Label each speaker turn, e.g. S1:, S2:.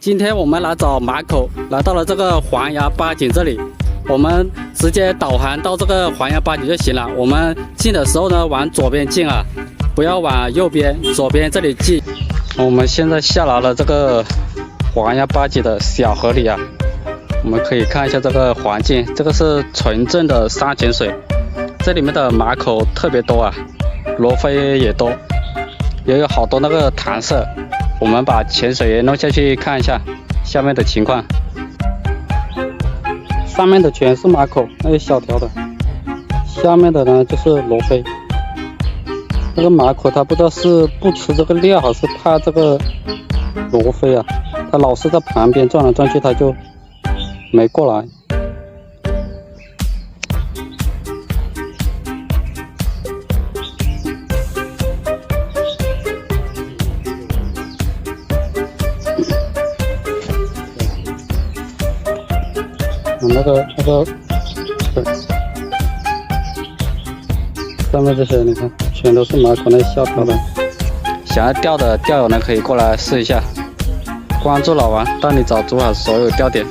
S1: 今天我们来找马口，来到了这个黄崖八景这里，我们直接导航到这个黄崖八景就行了。我们进的时候呢，往左边进啊，不要往右边，左边这里进。我们现在下来了这个黄崖八景的小河里啊，我们可以看一下这个环境，这个是纯正的山泉水，这里面的马口特别多啊，罗非也多，也有好多那个弹色。我们把潜水员弄下去看一下下面的情况。上面的全是马口，那些小条的，下面的呢就是罗非。这个马口它不知道是不吃这个料，还是怕这个罗非啊，它老是在旁边转来转去，它就没过来。那个，上面这些你看，全都是马口那小条的。想要钓的钓友呢，可以过来试一下。关注老王，带你找珠海所有钓点。